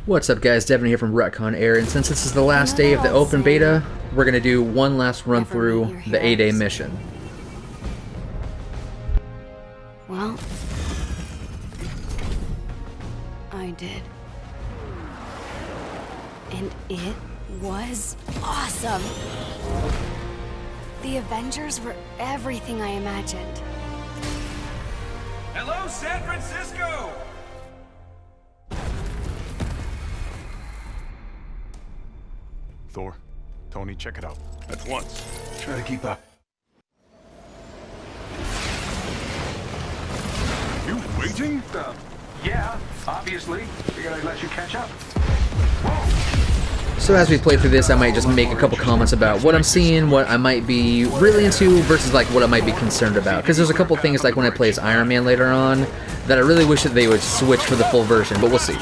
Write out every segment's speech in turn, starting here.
What's up guys, Devon here from Retcon Air, and since this is the last day of the open beta, we're going to do one last run through the 8-day mission. Well, I did. And it was awesome! The Avengers were everything I imagined. Hello, San Francisco! Thor, Tony, check it out. At once. Try to keep up. You waiting? Yeah, obviously. Figured I'd let you catch up. So as we play through this, I might just make a couple comments about what I'm seeing, what I might be really into versus like what I might be concerned about. Because there's a couple things like when I play as Iron Man later on that I really wish that they would switch for the full version, but we'll see.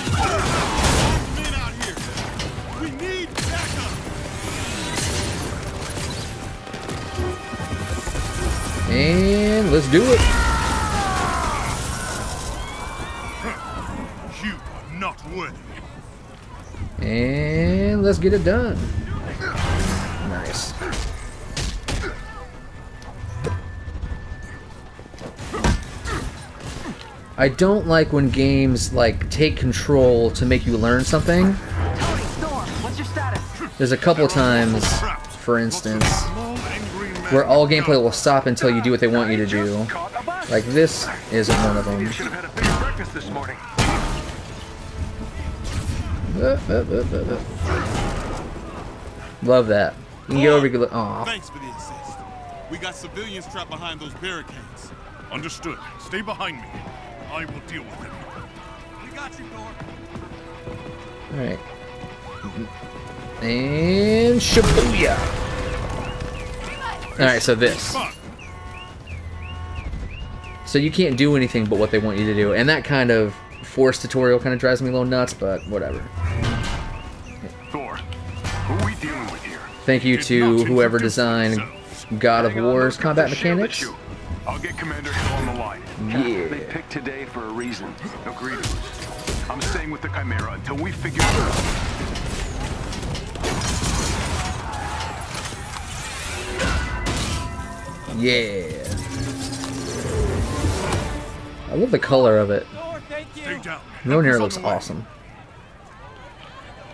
And let's do it. You are not worthy. And let's get it done. Nice. I don't like when games like take control to make you learn something. There's a couple times, for instance, where all gameplay will stop until you do what they want you to do. Like this isn't one of them. Love that. You can go over. Aw. Thanks for the assist. We got civilians trapped behind those barricades. Understood. Stay behind me. I will deal with them. We got you, Thor. All right. And Shibuya. Alright, so this. So you can't do anything but what they want you to do, and that kind of forced tutorial kind of drives me a little nuts, but whatever. Thor, who are we dealing with here? Thank you to whoever designed God of War's combat mechanics. I'll get Commander Hill on the line. Yeah. They picked today for a reason. Agreed. I'm staying with the Chimera until we figure it out. Yeah. I love the color of it. Roan hair looks awesome.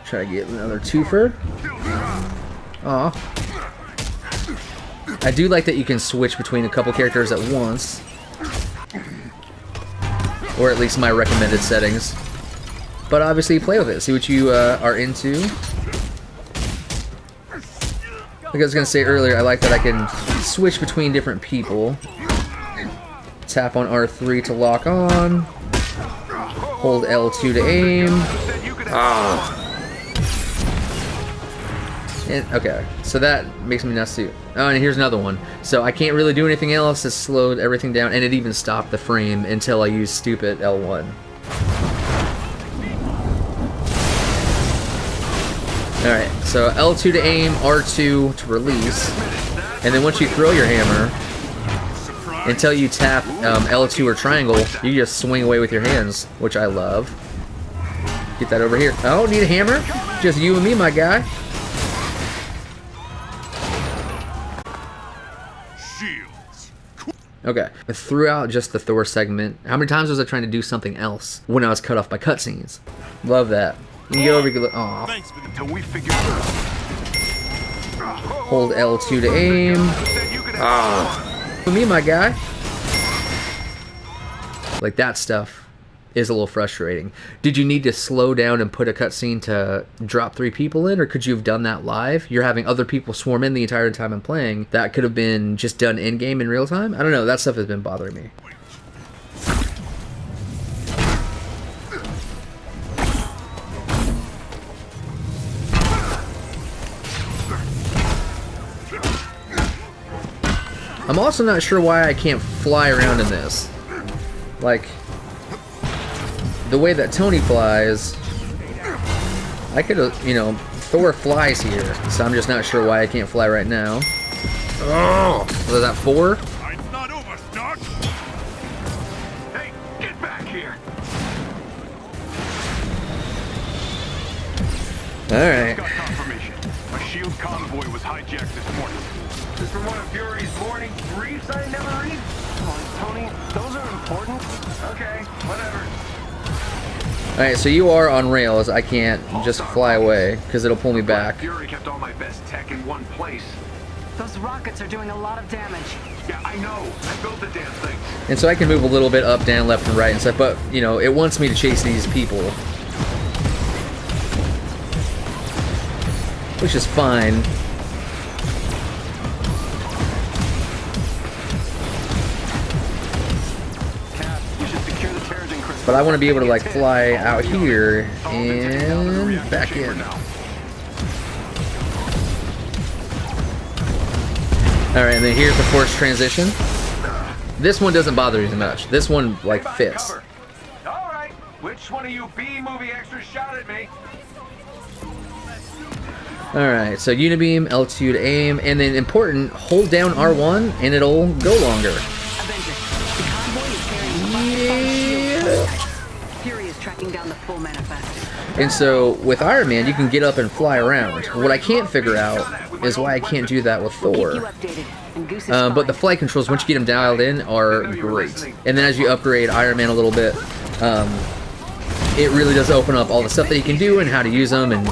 Try to get another twofer. Aw. I do like that you can switch between a couple characters at once. Or at least my recommended settings. But obviously play with it. See what you are into. Like I was going to say earlier, I like that I can switch between different people. Tap on R3 to lock on. Hold L2 to aim. Ah. And, okay, so that makes me nuts too. Oh, and here's another one. So I can't really do anything else. It slowed everything down, and it even stopped the frame until I used stupid L1. Alright, so L2 to aim, R2 to release, and then once you throw your hammer, until you tap L2 or triangle, you just swing away with your hands, which I love. Get that over here. Oh, need a hammer? Just you and me, my guy. Shields. Okay, throughout just the Thor segment, how many times was I trying to do something else when I was cut off by cutscenes? Love that. You can go over. Aw. Thanks for until we figure it out. Hold L2 to aim. Ah. Me, my guy. Like that stuff is a little frustrating. Did you need to slow down and put a cutscene to drop 3 people in, or could you have done that live? You're having other people swarm in the entire time I'm playing. That could have been just done in-game in real time. I don't know. That stuff has been bothering me. I'm also not sure why I can't fly around in this. Like, the way that Tony flies, I could have, you know, Thor flies here, so I'm just not sure why I can't fly right now. Oh, was that 4? It's not over, Stark. Hey, get back here. Alright. Got confirmation. A shield convoy was hijacked this morning. This is from one of Fury's morning briefs I never read? Come on, Tony. Those are important. Okay, whatever. Alright, so you are on rails. I can't just fly away because it'll pull me back. Fury kept all my best tech in one place. Those rockets are doing a lot of damage. Yeah, I know. I built the damn thing. And so I can move a little bit up, down, left, and right and stuff, but, you know, it wants me to chase these people. Which is fine. Cap, you should secure the Terrigen crystal. But I want to be able to, like, fly out here and back in. Alright, and then here's the force transition. This one doesn't bother me as much. This one, like, fits. All right, which one of you B-movie extras shot at me? Alright, so Unibeam, L2 to aim, and then important, hold down R1 and it'll go longer. Avengers, the convoy is carrying Yeah. Fury is tracking down the full manifest. And so with Iron Man, you can get up and fly around. What I can't figure out is why I can't do that with Keep you Thor. updated. And Goose is But the fine. flight controls, once you get them dialed in, are great. And then as you upgrade Iron Man a little bit, it really does open up all the stuff that you can do and how to use them. And,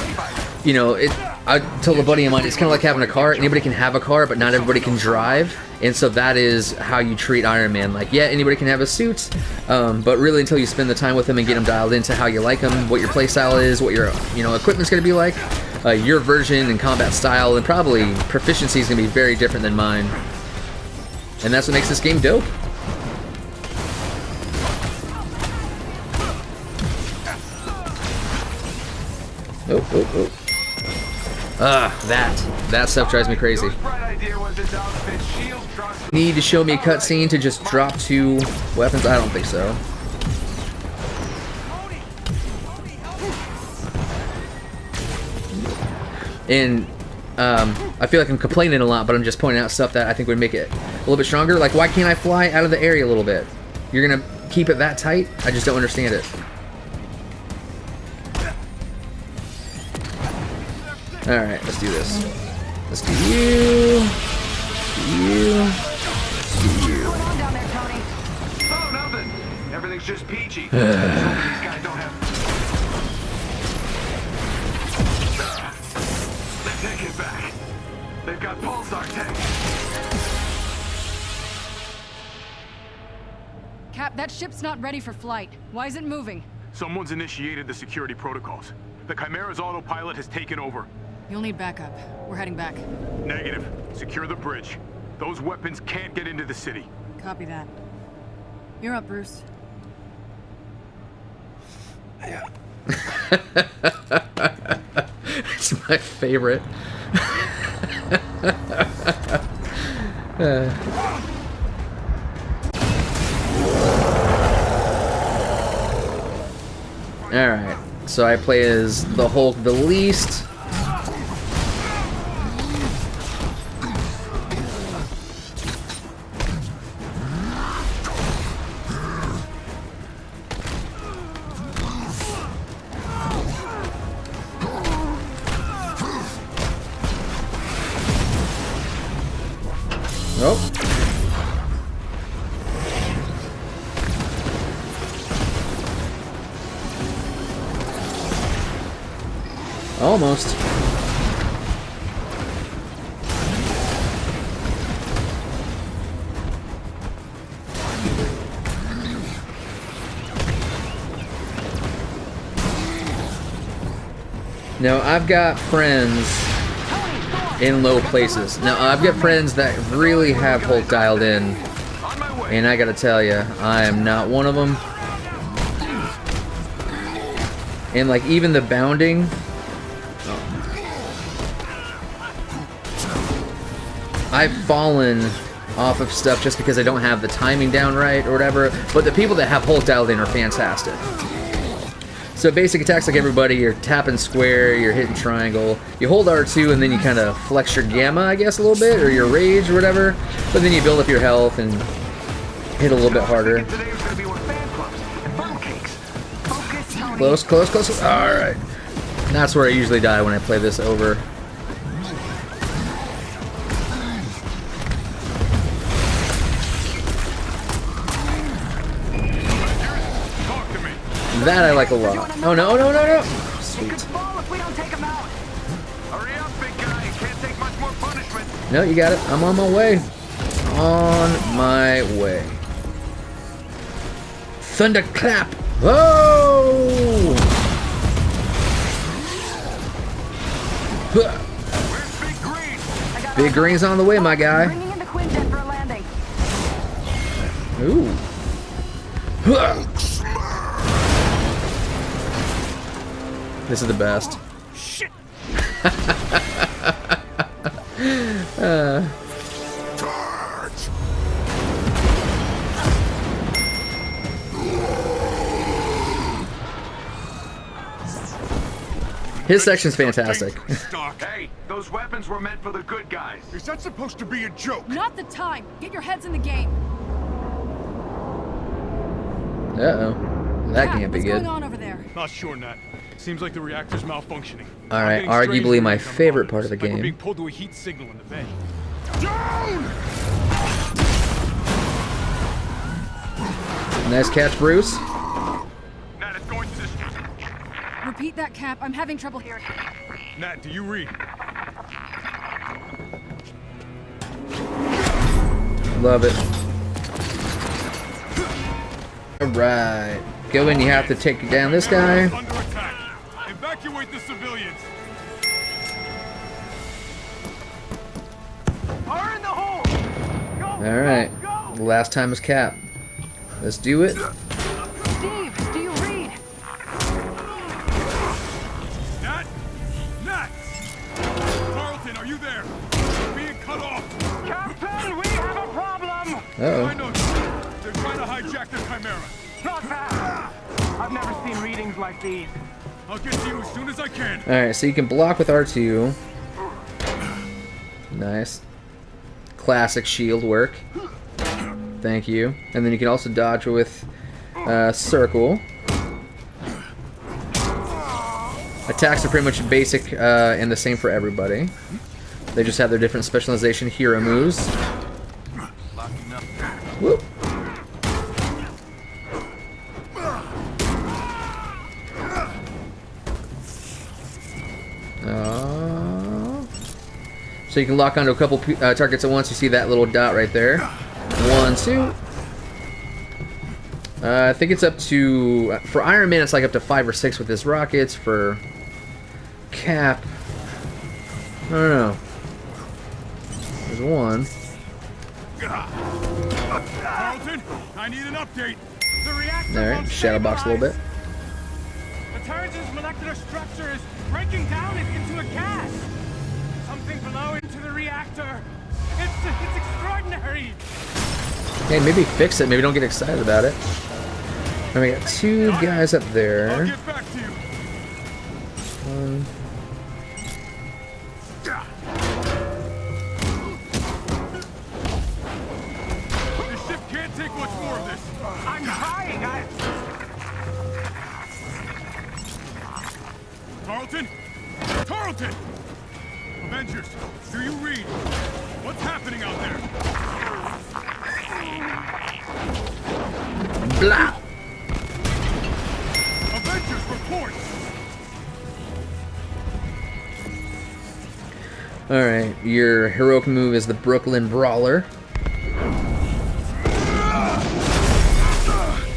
you know, I told a buddy of mine, it's kind of like having a car. Anybody can have a car, but not everybody can drive. And so that is how you treat Iron Man. Like, yeah, anybody can have a suit, but really until you spend the time with him and get him dialed into how you like him, what your playstyle is, what your equipment's going to be like, your version and combat style, and probably proficiency is going to be very different than mine. And that's what makes this game dope. Oh. That stuff drives me crazy. Bright idea was this outfit shield truck. Need to show me a cutscene to just drop 2 weapons? I don't think so. And I feel like I'm complaining a lot, but I'm just pointing out stuff that I think would make it a little bit stronger. Like, why can't I fly out of the area a little bit? You're gonna keep it that tight? I just don't understand it. Alright, let's do this. Let's do you. You. What's going on down there, Tony? Oh, nothing. Everything's just peachy. These guys don't have. Let's take it back. They've got pulsar tech. Cap, that ship's not ready for flight. Why is it moving? Someone's initiated the security protocols. The Chimera's autopilot has taken over. You'll need backup. We're heading back. Negative. Secure the bridge. Those weapons can't get into the city. Copy that. You're up, Bruce. It's my favorite. Alright, so I play as the Hulk the least. Oh. Almost. Now, I've got friends in low places. Now, I've got friends that really have Hulk dialed in, and I gotta tell you, I am not one of them. And, like, even the bounding, I've fallen off of stuff just because I don't have the timing down right or whatever, but the people that have Hulk dialed in are fantastic. So basic attacks like everybody, you're tapping square, you're hitting triangle, you hold R2 and then you kind of flex your gamma, I guess, a little bit, or your rage or whatever, but then you build up your health and hit a little bit harder. Today was gonna be with fan clubs and funnel cakes. Focus, Tony. Close, close, close. Alright. That's where I usually die when I play this over. Talk to me. That I like a lot. Oh no, no, no, no! Sweet. Fall if we don't take him out. Hurry up, big guy. Can't take much more punishment. No, you got it. I'm on my way. On my way. Thunderclap! Oh! Where's Big Green? Big Green's on the way, my guy. Bringing in the Quinjet for a landing. Ooh. This is the best. Shit. His section's fantastic. Stock. Hey, those weapons were meant for the good guys. Is that supposed to be a joke? Not the time. Get your heads in the game. Uh-oh. That Cap, can't be what's good. going on over there? Not sure, Nat. Seems like the reactor's malfunctioning. Alright, I'm getting arguably strange my readings on favorite part of the monitors, like we're game. being pulled to a heat signal in the bay. Down! Nice catch, Bruce. Nat, it's going to this. Repeat that, Cap. I'm having trouble hearing. Nat, do you read? Love it. Alright. Go in, you have to take down this guy. Under attack. Evacuate the civilians. Fire in the hole! Go! Alright. Go! Last time is Cap. Let's do it. Steve, do you read? Nat? Nat! Carlton, are you there? We're being cut off. Captain, we have a problem! I Uh-oh. know. They're trying to hijack the Chimera. Not fast! I've never seen readings like these. I'll get to you as soon as I can. Alright, so you can block with R2. Nice. Classic shield work. Thank you. And then you can also dodge with circle. Attacks are pretty much basic and the same for everybody. They just have their different specialization hero moves. Whoop. So you can lock onto a couple targets at once. You see that little dot right there. 1, 2. I think it's up to... for Iron Man, it's like up to 5 or 6 with his rockets. For Cap, I don't know. There's 1. Carlton, I need an update. The reactor Alright, won't shadow box a little bit. The turret's molecular structure is breaking down into a gas. Something below into the reactor. It's extraordinary. Hey, maybe fix it. Maybe don't get excited about it. And we got 2 guys up I'll there. get back to you. 1. The ship can't take much more of this. I'm trying, Carlton? Carlton! Avengers, do you read? What's happening out there? Blah! Avengers, report! Alright, your heroic move is the Brooklyn Brawler.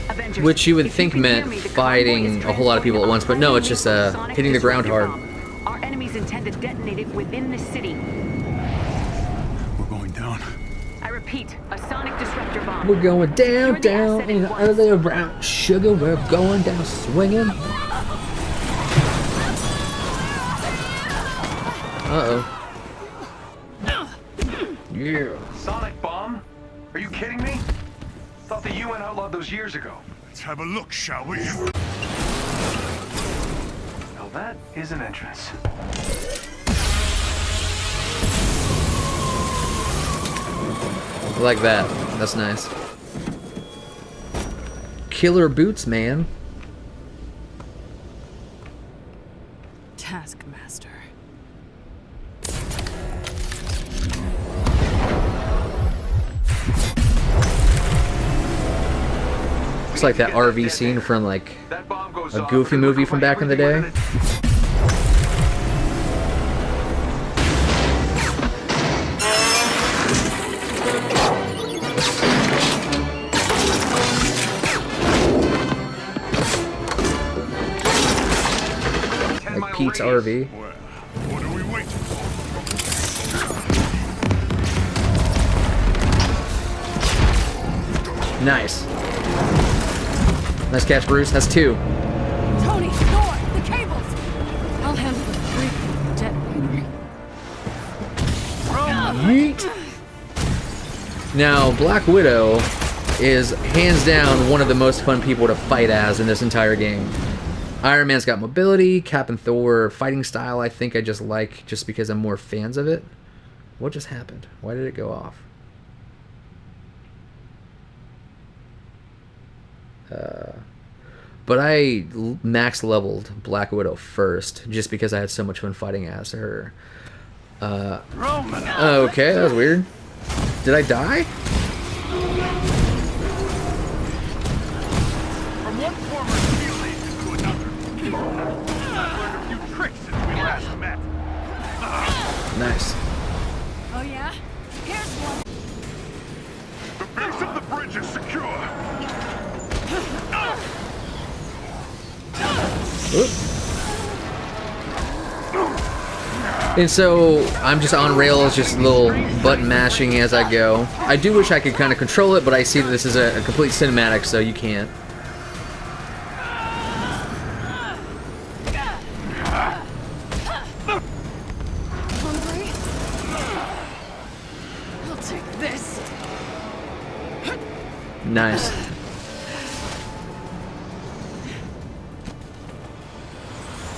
Avengers, Which you would if think can hear meant me, the fighting convoy is a whole lot of people at once, but no, it's just transporting a hitting the ground sonic hard. disruptor bomb. Our enemies intend to detonate it within the city. We're going down. I repeat, a sonic disruptor bomb. We're going down, Secure the down, asset and at once. other around. Sugar, we're going down swinging. Uh-oh. Yeah. Sonic bomb? Are you kidding me? Thought the UN outlawed those years ago. Let's have a look, shall we? Now that is an entrance. I like that. That's nice. Killer boots, man. Looks like that RV scene from like That bomb goes a off, Goofy and movie look from like back in the everything day. within it. Like Pete's RV. Well, what are we waiting for? Nice. Nice catch, Bruce. That's 2. Tony, Thor, the cables! I'll handle the freak detonator. Yeet. Now, Black Widow is hands down one of the most fun people to fight as in this entire game. Iron Man's got mobility, Cap and Thor fighting style I think I just like just because I'm more fans of it. What just happened? Why did it go off? But I max leveled Black Widow first just because I had so much fun fighting as her. Okay, that was weird. Did I die? From one former field agent to another. I've learned a few tricks since we last met. Nice. Oh yeah? Here's one. The base of the bridge is secure. Oop. And so I'm just on rails, just little button mashing as I go. I do wish I could kind of control it, but I see that this is a complete cinematic, so you can't. Hungry? I'll take this. Nice.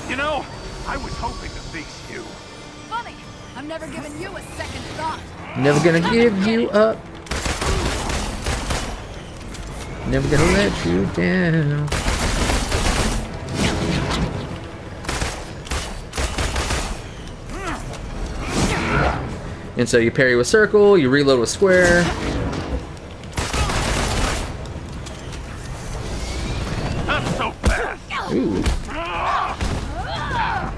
You know, I was hoping to face you. Funny, I'm never giving you a second thought. Never gonna give you up. Never gonna let you down. And so you parry with circle, you reload with square. Not so fast. Ooh.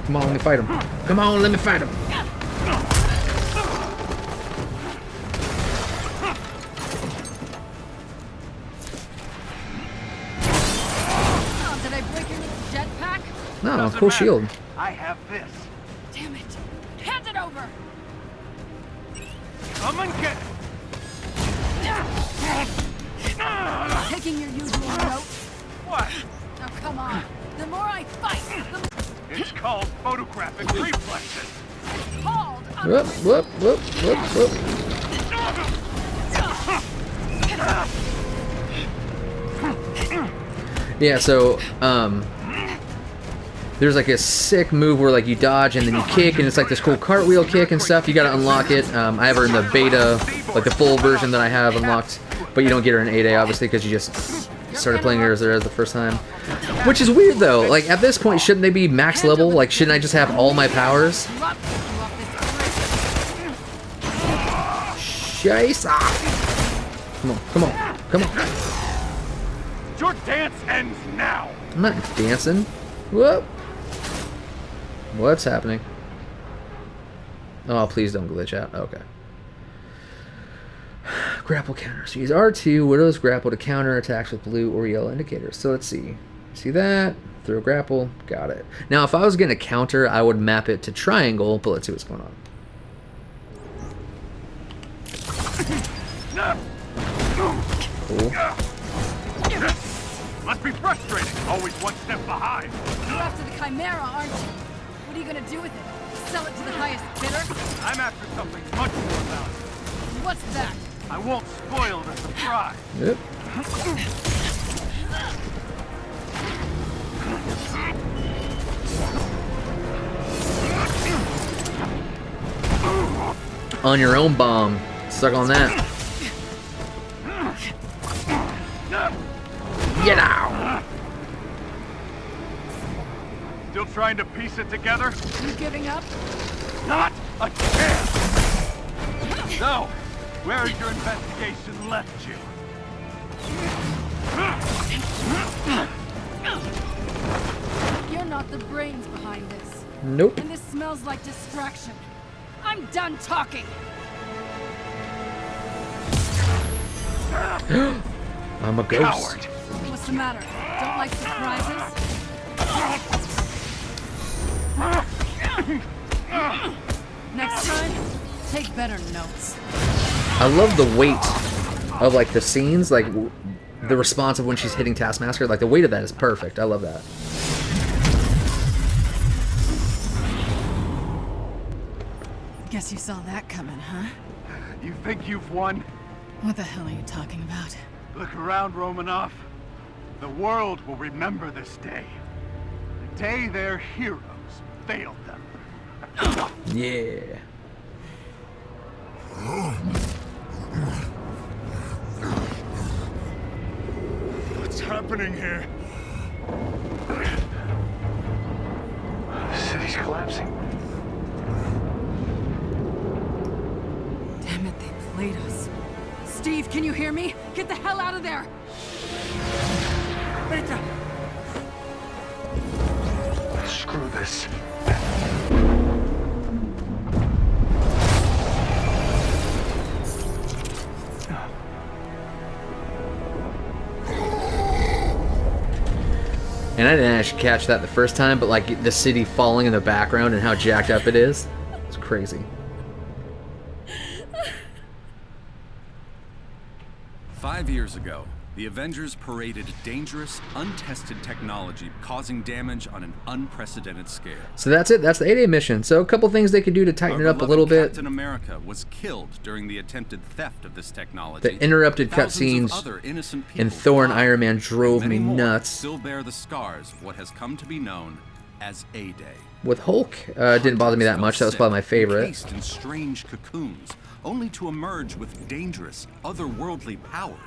Come on, let me fight him. Come on, let me fight him. Oh, did I break your little jetpack? No, Doesn't cool matter. shield. I have this. Damn it. Hand it over. Come and get it. Taking your usual note. What? Now come on. The more I fight, the It's called photographic reflexes. called. Whoop, whoop, whoop, whoop, whoop. Yeah, so, there's like a sick move where like you dodge and then you kick and it's like this cool cartwheel kick and stuff. You gotta unlock it. I have her in the beta, like the full version that I have unlocked, but you don't get her in 8A obviously because you just started playing her as the first time. Which is weird though, like at this point shouldn't they be max level? Like shouldn't I just have all my powers? Scheiße! Come on, come on, come on. Your dance ends now. I'm not dancing. Whoop! What's happening? Oh, please don't glitch out. Okay. Grapple counters. Use R2, Widow's grapple to counter attacks with blue or yellow indicators. So let's see. See that? Throw grapple. Got it. Now, if I was going to counter, I would map it to triangle, but let's see what's going on. Cool. Must be frustrating. Always one step behind. You're after the Chimera, aren't you? What are you gonna do with it? Sell it to the highest bidder? I'm after something much more valuable. What's that? I won't spoil the surprise. Yep. On your own bomb. Suck on that. Get out! Still trying to piece it together? You giving up? Not a chance! So, where has your investigation left you? You're not the brains behind this. Nope. And this smells like distraction. I'm done talking. I'm a ghost. Coward. What's the matter? Don't like surprises? Next time, take better notes. I love the weight of like the scenes, like the response of when she's hitting Taskmaster. Like the weight of that is perfect. I love that. Guess you saw that coming, huh? You think you've won? What the hell are you talking about? Look around, Romanoff. The world will remember this day. The day their heroes failed them. Yeah. What's happening here? The city's collapsing. Damn it, they played us. Steve, can you hear me? Get the hell out of there! Screw this. And I didn't actually catch that the first time, but like the city falling in the background and how jacked up it is. It's crazy. 5 years ago, the Avengers paraded dangerous, untested technology causing damage on an unprecedented scale. So that's it. That's the 8A mission. So a couple things they could do to tighten it up a little bit. Captain America was killed during the attempted theft of this technology. The interrupted Thousands of cutscenes other innocent people in Thor and died, Iron Man drove and me many more nuts. Still bear the scars of what has come to be known as A-Day. With Hulk, didn't bother me that much. That was probably my favorite. Encased in strange cocoons, only to emerge with dangerous, otherworldly powers.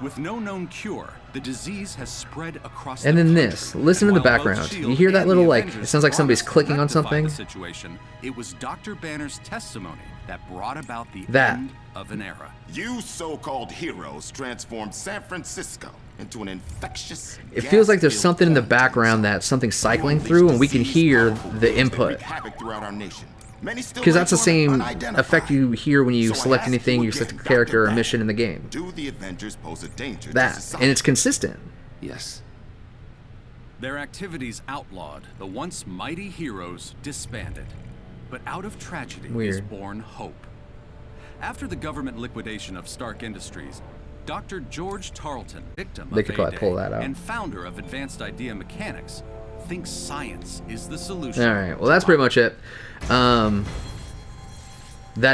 With no known cure, the disease has spread across And the then country. this. Listen to And the while both background. S.H.I.E.L.D. You hear that and little, the like, Avengers it sounds like somebody's promised to clicking on rectify something. the situation, it was Dr. Banner's testimony that brought about the That. end of an era. You so-called heroes transformed San Francisco into an infectious. It feels like there's gas-filled something in the quarantine background zone. that something's You cycling unleashed through, and we can disease, hear harmful the winds that input. wreak havoc throughout our nation. Many still Because that's the remain same unidentified. effect you hear when you So I select ask anything, you again, select a Dr. character or a Banner, mission in the game. Do the Avengers pose a danger to That. society? And it's consistent. Yes. Their activities outlawed, the once mighty heroes disbanded. But out of tragedy is Weird. born hope. After the government liquidation of Stark Industries, Dr. George Tarleton, victim They of could probably A-Day pull that out. and founder of Advanced Idea Mechanics, thinks science is the solution. Alright, well that's pretty much it. That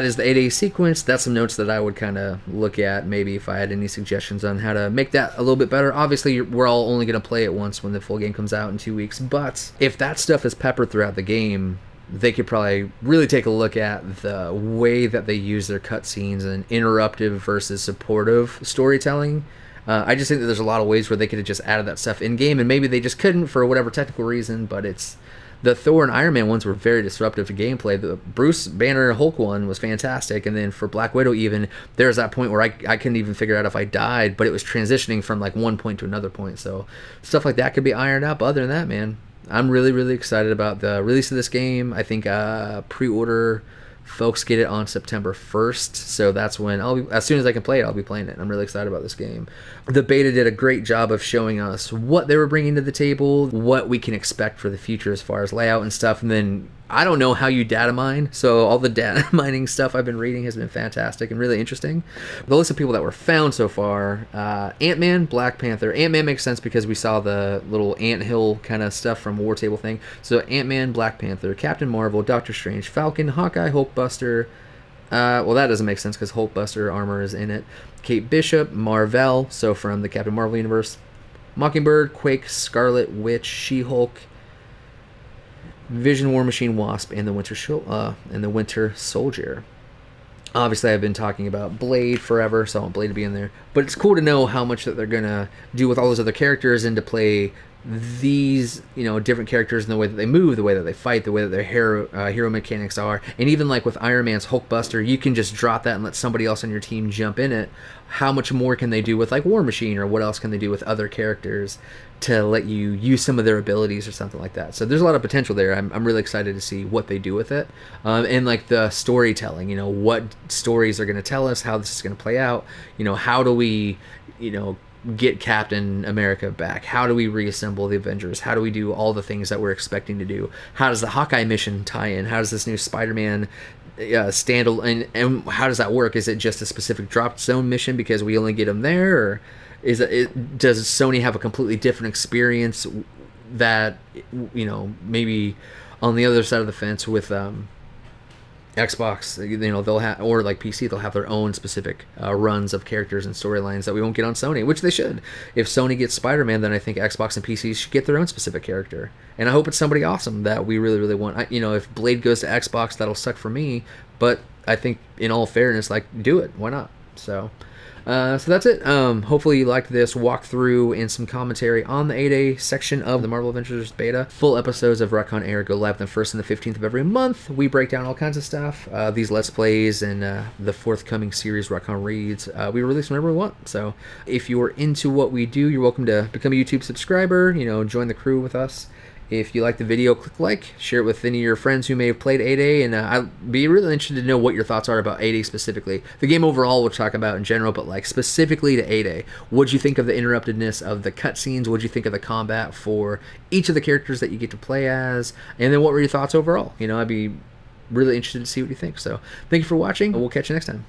is the 8A sequence. That's some notes that I would kind of look at, maybe if I had any suggestions on how to make that a little bit better. Obviously, we're all only going to play it once when the full game comes out in 2 weeks, but if that stuff is peppered throughout the game, they could probably really take a look at the way that they use their cutscenes and interruptive versus supportive storytelling. I just think that there's a lot of ways where they could have just added that stuff in-game, and maybe they just couldn't for whatever technical reason, but it's... The Thor and Iron Man ones were very disruptive to gameplay. The Bruce Banner Hulk one was fantastic, and then for Black Widow even, there's that point where I couldn't even figure out if I died, but it was transitioning from like one point to another point, so stuff like that could be ironed out. But other than that, man, I'm really, really excited about the release of this game. I think pre-order folks get it on September 1st, so that's when as soon as I can play it, I'll be playing it. I'm really excited about this game. The beta did a great job of showing us what they were bringing to the table, what we can expect for the future as far as layout and stuff, and then I don't know how you data mine, so all the data mining stuff I've been reading has been fantastic and really interesting. The list of people that were found so far, Ant-Man, Black Panther. Ant-Man makes sense because we saw the little anthill kind of stuff from War Table thing. So Ant-Man, Black Panther, Captain Marvel, Doctor Strange, Falcon, Hawkeye, Hulkbuster. Well, that doesn't make sense because Hulkbuster armor is in it. Kate Bishop, Marvel, so from the Captain Marvel universe. Mockingbird, Quake, Scarlet Witch, She-Hulk, Vision, War Machine, Wasp, and the Winter Soldier. Obviously, I've been talking about Blade forever, so I want Blade to be in there. But it's cool to know how much that they're gonna do with all those other characters and to play these, you know, different characters and the way that they move, the way that they fight, the way that their hero mechanics are, and even like with Iron Man's Hulkbuster, you can just drop that and let somebody else on your team jump in it. How much more can they do with like War Machine, or what else can they do with other characters to let you use some of their abilities or something like that? So there's a lot of potential there. I'm really excited to see what they do with it, and like the storytelling. You know, what stories are going to tell us, how this is going to play out. You know, how do we, you know, get Captain America back? How do we reassemble the Avengers? How do we do all the things that we're expecting to do? How does the Hawkeye mission tie in? How does this new Spider-Man standalone, and how does that work? Is it just a specific drop zone mission because we only get them there, or is does Sony have a completely different experience that, you know, maybe on the other side of the fence with Xbox, you know, they'll have, or like PC, they'll have their own specific runs of characters and storylines that we won't get on Sony, which they should. If Sony gets Spider-Man, then I think Xbox and PC should get their own specific character, and I hope it's somebody awesome that we really, really want. You know, if Blade goes to Xbox, that'll suck for me, but I think in all fairness, like, do it, why not? So that's it. Hopefully you liked this walkthrough and some commentary on the 8A section of the Marvel Avengers beta. Full episodes of Retcon Air go live the 1st and the 15th of every month. We break down all kinds of stuff. These Let's Plays and the forthcoming series Retcon Reads, we release whenever we want. So if you're into what we do, you're welcome to become a YouTube subscriber, you know, join the crew with us. If you like the video, click like, share it with any of your friends who may have played 8A, and I'd be really interested to know what your thoughts are about 8A specifically. The game overall we'll talk about in general, but like specifically to 8A. What'd you think of the interruptedness of the cutscenes? What'd you think of the combat for each of the characters that you get to play as? And then what were your thoughts overall? You know, I'd be really interested to see what you think. So thank you for watching, and we'll catch you next time.